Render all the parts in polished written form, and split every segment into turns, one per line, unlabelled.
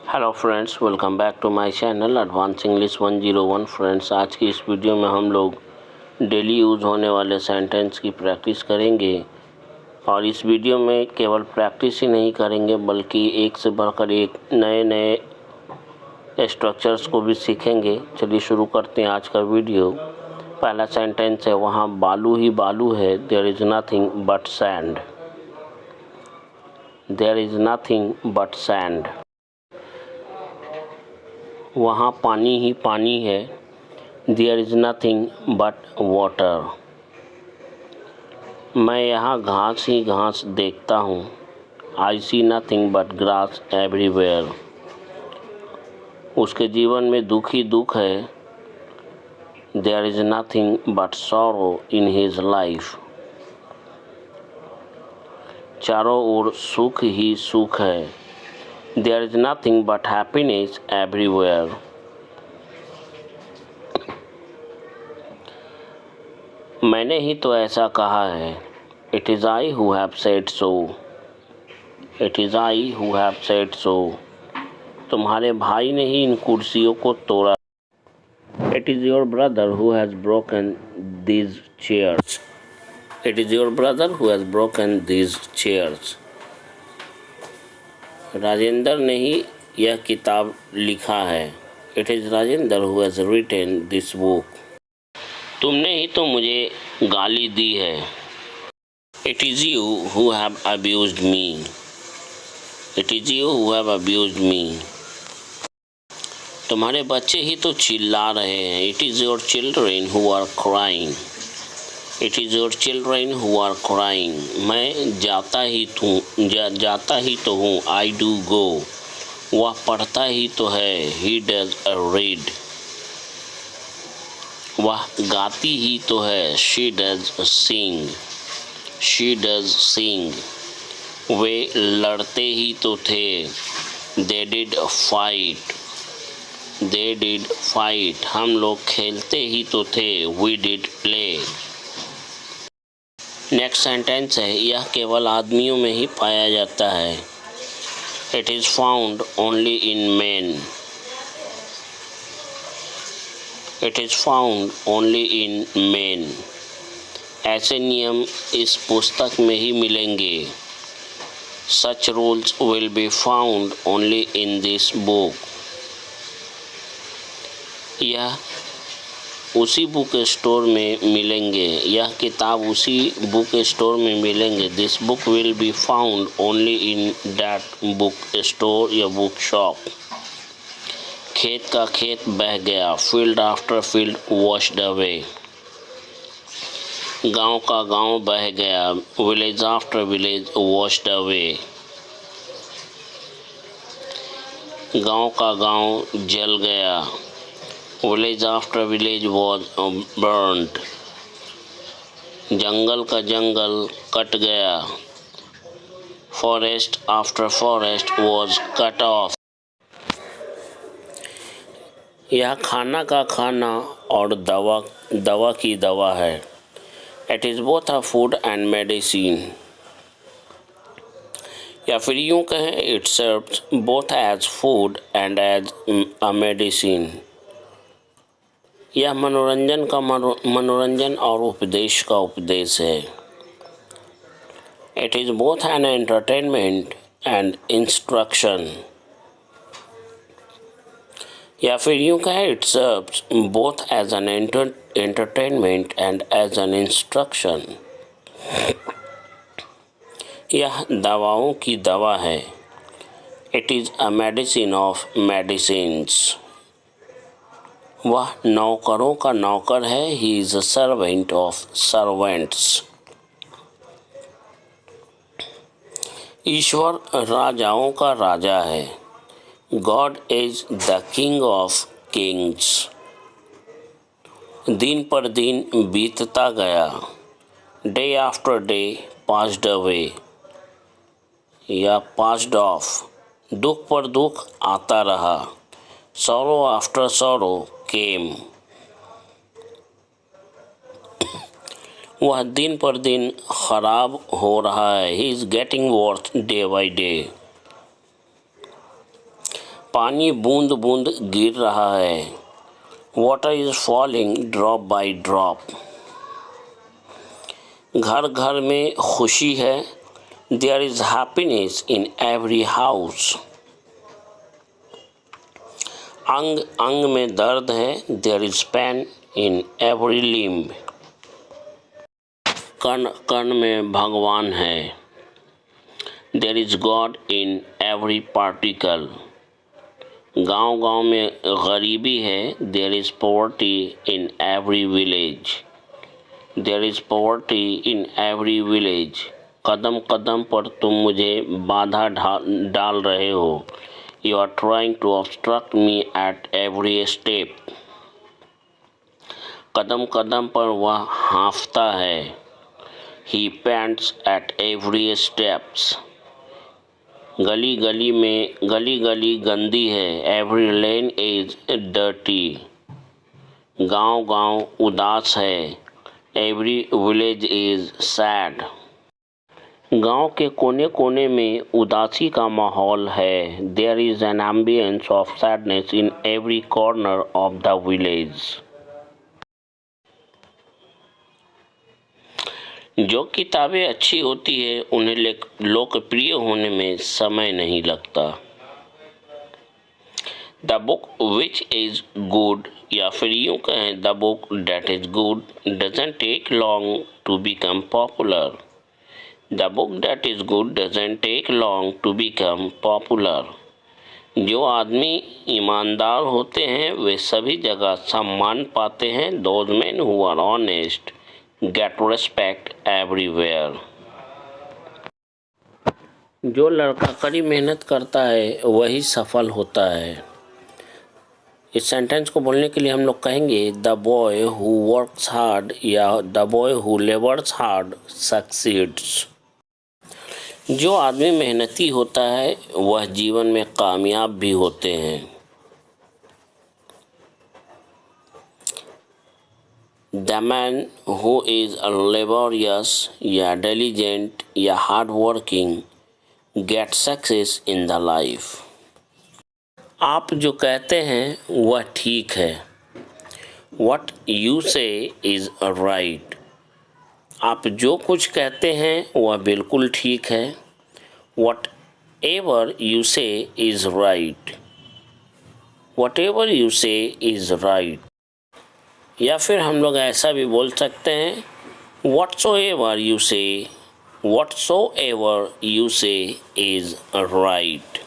Hello friends, welcome back to my channel advance English 101। Friends, आज की इस video में हम लोग डेली यूज़ होने वाले सेंटेंस की प्रैक्टिस करेंगे। और इस वीडियो में केवल प्रैक्टिस ही नहीं करेंगे बल्कि एक से बढ़कर एक नए नए स्ट्रक्चर्स को भी सीखेंगे। चलिए शुरू करते हैं आज का वीडियो। पहला सेंटेंस है, वहाँ बालू ही बालू है। There is nothing but sand. There is nothing but sand. वहाँ पानी ही पानी है। There is nothing but water. मैं यहाँ घास ही घास देखता हूँ। I see nothing but grass everywhere. उसके जीवन में दुख ही दुख है। There is nothing but sorrow in his life. चारों ओर सुख ही सुख है। There is nothing but happiness everywhere. मैंने ही तो ऐसा कहा है। It is I who have said so. It is I who have said so. तुम्हारे भाई ने ही इन कुर्सियों को तोड़ा। It is your brother who has broken these chairs. It is your brother who has broken these chairs. राजेंद्र ने ही यह किताब लिखा है। It is Rajendra who has written this book. तुमने ही तो मुझे गाली दी है। It is you who have abused me. It is you who have abused me. तुम्हारे बच्चे ही तो चिल्ला रहे हैं। It is your children who are crying. It is your children who are crying. मैं जाता ही तो हूँ। I do go. वह पढ़ता ही तो है। He does read. वह गाती ही तो है। She does sing. She does sing. वे लड़ते ही तो थे। They did fight. They did fight. हम लोग खेलते ही तो थे। We did play. Next sentence है, यह केवल आदमियों में ही पाया जाता है। It is found only in man. It is found only in man. ऐसे नियम इस पुस्तक में ही मिलेंगे। Such rules will be found only in this book. यह उसी बुक स्टोर में मिलेंगे। यह किताब उसी बुक स्टोर में मिलेंगे। This book will be found only in that book store या बुक शॉप। खेत का खेत बह गया। Field after field washed away. गांव का गांव बह गया। Village after village washed away. गांव का गांव जल गया। Village after village was burned. जंगल का जंगल कट गया। Forest after forest was cut off. यह खाना का खाना और दवा की दवा है। It is both a food and medicine. या फिर यूँ कहें, it serves both as food and as a medicine. यह मनोरंजन और उपदेश का उपदेश है। It is both an entertainment and instruction. या फिर यूँ कहें, it serves both as an entertainment and as an instruction. यह दवाओं की दवा है। It is a medicine of medicines. वह नौकरों का नौकर है। He is a servant of servants. ईश्वर राजाओं का राजा है। God is the king of kings. दिन पर दिन बीतता गया। Day after day passed away या पास्ड ऑफ। दुख पर दुख आता रहा। Sorrow after sorrow came. वह दिन पर दिन खराब हो रहा है। He is getting worse day by day. पानी बूंद बूंद गिर रहा है। Water is falling drop by drop. घर घर में खुशी है। There is happiness in every house. अंग अंग में दर्द है। There is pain in every limb. कण कण में भगवान है। There is god in every particle. गांव गांव में गरीबी है। There is poverty in every village. There is poverty in every village. कदम कदम पर तुम मुझे बाधा डाल रहे हो। You are trying to obstruct me at every step. कदम कदम पर वह हाँफता है। He pants at every steps. गली गली गंदी है। Every lane is dirty. गांव गांव उदास है। Every village is sad. गांव के कोने कोने में उदासी का माहौल है। There is an ambience of sadness in every corner of the village. जो किताबें अच्छी होती है उन्हें लोकप्रिय होने में समय नहीं लगता। The book which is good, या फिर यूँ कहें the book that is good doesn't take long to become popular. The book that is good doesn't take long to become popular. जो आदमी ईमानदार होते हैं वे सभी जगह सम्मान पाते हैं। Those men who are honest get respect everywhere. जो लड़का कड़ी मेहनत करता है वही सफल होता है। इस सेंटेंस को बोलने के लिए हम लोग कहेंगे the boy who works hard, या the boy who labours hard succeeds. जो आदमी मेहनती होता है वह जीवन में कामयाब भी होते हैं। The man who is laborious, या डिलिजेंट, या hard working get success in the life. आप जो कहते हैं वह ठीक है। What you say is right। आप जो कुछ कहते हैं वह बिल्कुल ठीक है। Whatever you say is right। Whatever you say is right। या फिर हम लोग ऐसा भी बोल सकते हैं whatsoever you say is right।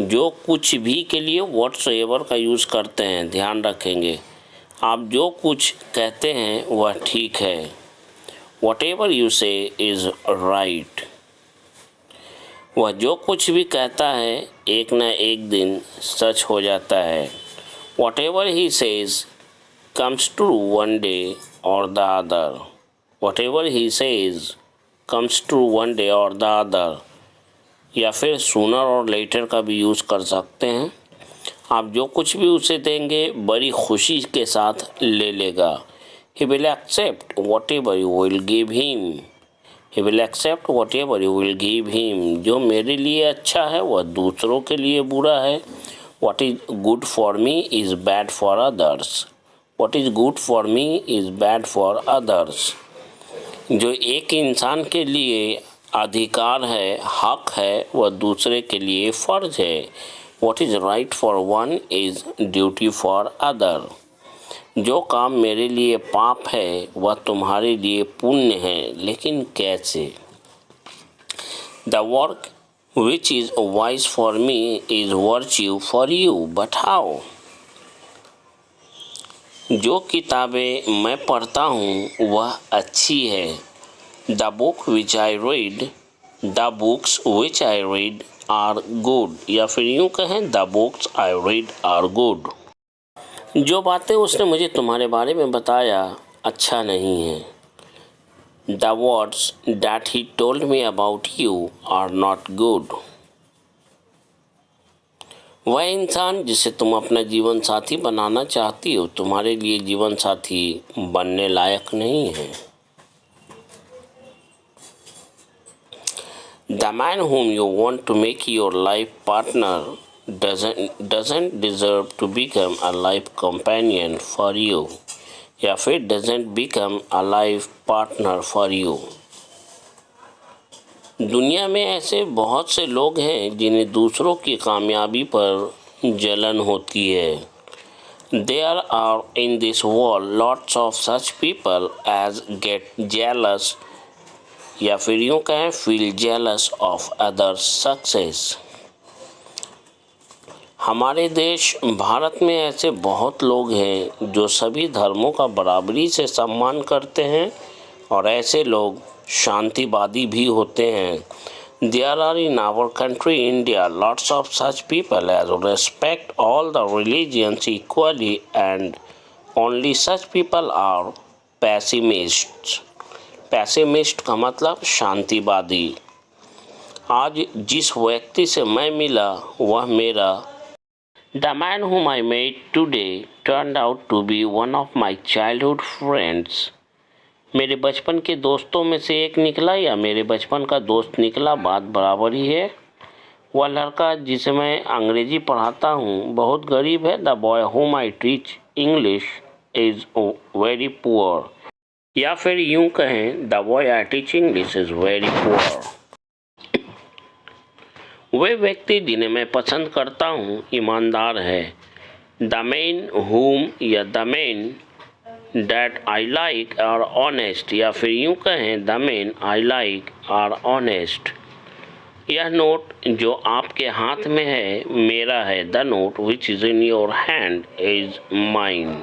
जो कुछ भी के लिए whatsoever का यूज़ करते हैं, ध्यान रखेंगे। आप जो कुछ कहते हैं वह ठीक है। Whatever you say is right। वह जो कुछ भी कहता है एक न एक दिन सच हो जाता है। Whatever he says comes true one day or the other। Whatever he says comes true one day or the other। या फिर sooner और later का भी यूज़ कर सकते हैं। आप जो कुछ भी उसे देंगे बड़ी खुशी के साथ ले लेगा। He will accept whatever you will give him। He will accept whatever you will give him। जो मेरे लिए अच्छा है वह दूसरों के लिए बुरा है। What is good for me is bad for others। What is good for me is bad for others। जो एक इंसान के लिए अधिकार है, हक है, वह दूसरे के लिए फ़र्ज है। What is right for one is duty for other। जो काम मेरे लिए पाप है वह तुम्हारे लिए पुण्य है, लेकिन कैसे? The work which is wise for me is virtue for you, but how? जो किताबें मैं पढ़ता हूँ वह अच्छी है। The book which I read, the books which I read are good। या फिर यूँ कहें the books I read are good। जो बातें उसने मुझे तुम्हारे बारे में बताया अच्छा नहीं है। The words that he told me about you are not good। वह इंसान जिसे तुम अपना जीवन साथी बनाना चाहती हो तुम्हारे लिए जीवन साथी बनने लायक नहीं है। The man whom you want to make your life partner doesn't deserve to become a life companion for you, या फिर doesn't become a life partner for you। दुनिया में ऐसे बहुत से लोग हैं जिन्हें दूसरों की कामयाबी पर जलन होती है। There are in this world lots of such people as get jealous, या फिर यूँ कहें feel jealous of others' success। हमारे देश भारत में ऐसे बहुत लोग हैं जो सभी धर्मों का बराबरी से सम्मान करते हैं और ऐसे लोग शांतिवादी भी होते हैं। There are in our country India lots of such people as respect all the religions equally and only such people are pessimists। Pessimist का मतलब शांतिवादी। आज जिस व्यक्ति से मैं मिला वह मेरा The man whom I met today turned out to be one of my childhood friends। मेरे बचपन के दोस्तों में से एक निकला या मेरे बचपन का दोस्त निकला, बात बराबर ही है। वह लड़का जिसे मैं अंग्रेजी पढ़ाता हूँ बहुत गरीब है। The boy whom I teach English is very poor, या फिर यूं कहें The boy I teach English is very poor। वे व्यक्ति जिन्हें मैं पसंद करता हूँ ईमानदार है। The men whom या the men that I like are honest, या फिर यूं कहें The men I like are honest। यह नोट जो आपके हाथ में है मेरा है। The note which is in your hand is mine।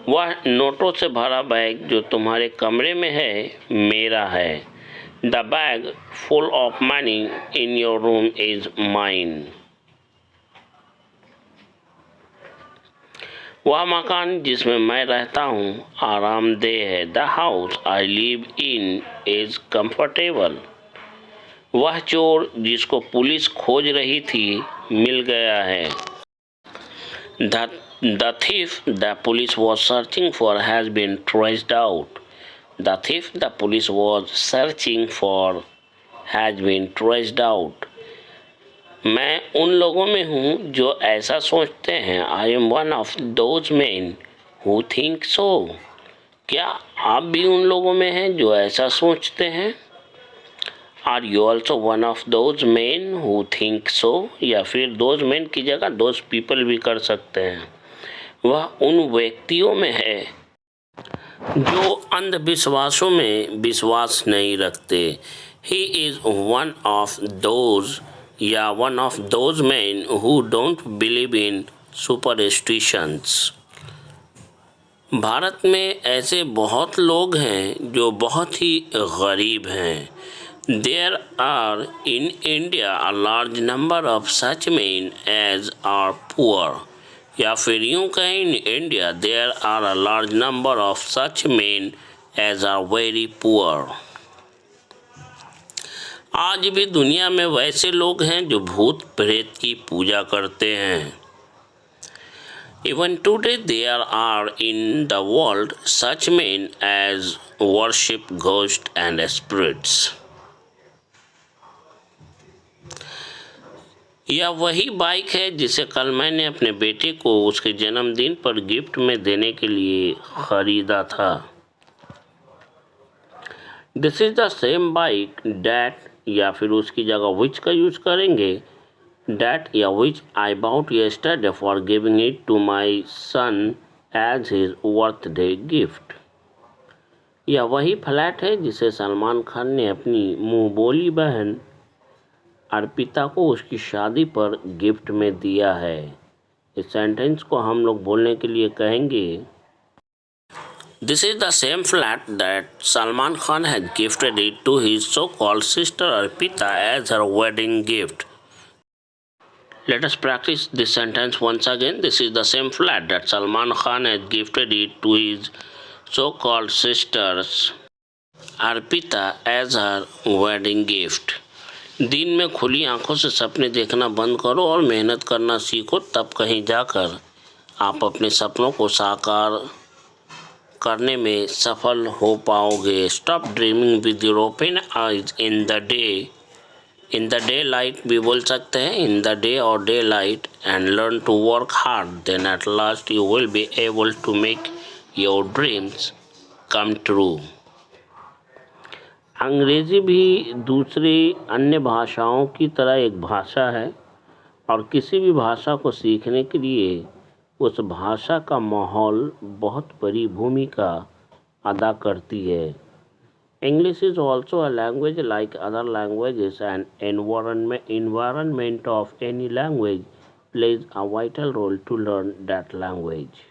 वह नोटों से भरा बैग जो तुम्हारे कमरे में है मेरा है। The bag full of money in your room is mine। वह मकान जिसमें मैं रहता हूँ आरामदेह है। The house I live in is comfortable। वह चोर जिसको पुलिस खोज रही थी मिल गया है। The thief the police was searching for has been traced out। The thief the police was searching for has been traced out। मैं उन लोगों में हूँ जो ऐसा सोचते हैं। I am one of those men who think so। क्या आप भी उन लोगों में हैं जो ऐसा सोचते हैं? Are you also one of those men who think so? या फिर those men की जगह those people भी कर सकते हैं। वह उन व्यक्तियों में है जो अंधविश्वासों में विश्वास नहीं रखते। He is one of those या one of those men who don't believe in superstitions। Bharat में ऐसे बहुत लोग हैं जो बहुत ही गरीब हैं। There are in India a large number of such men as are poor, या फिर यूं कहें in India there are a large number of such men as are very poor। आज भी दुनिया में वैसे लोग हैं जो भूत प्रेत की पूजा करते हैं। Even today there are in the world such men as worship ghosts and spirits। यह वही बाइक है जिसे कल मैंने अपने बेटे को उसके जन्मदिन पर गिफ्ट में देने के लिए ख़रीदा था। This is the same bike that, या फिर उसकी जगह विच का यूज करेंगे। डैट या which I bought yesterday for giving it to my son as his birthday gift. यह वही फ्लैट है जिसे सलमान खान ने अपनी मुँह बोली बहन अर्पिता को उसकी शादी पर गिफ्ट में दिया है। इस सेंटेंस को हम लोग बोलने के लिए कहेंगे this is the same flat that Salman Khan has gifted it to his so called sister Arpita as her wedding gift. Let us practice this sentence once again. This is the same flat that Salman Khan has gifted it to his so called sisters Arpita as her wedding gift. दिन में खुली आंखों से सपने देखना बंद करो और मेहनत करना सीखो, तब कहीं जाकर आप अपने सपनों को साकार करने में सफल हो पाओगे। Stop dreaming with your open eyes in the day. In the day light भी बोल सकते हैं, इन द डे और day light, and learn to work hard, then at last you will be able to make your dreams come true. अंग्रेज़ी भी दूसरी अन्य भाषाओं की तरह एक भाषा है और किसी भी भाषा को सीखने के लिए उस भाषा का माहौल बहुत बड़ी भूमिका अदा करती है। English is also a language like other languages, and environment of any language plays a vital role to learn that language.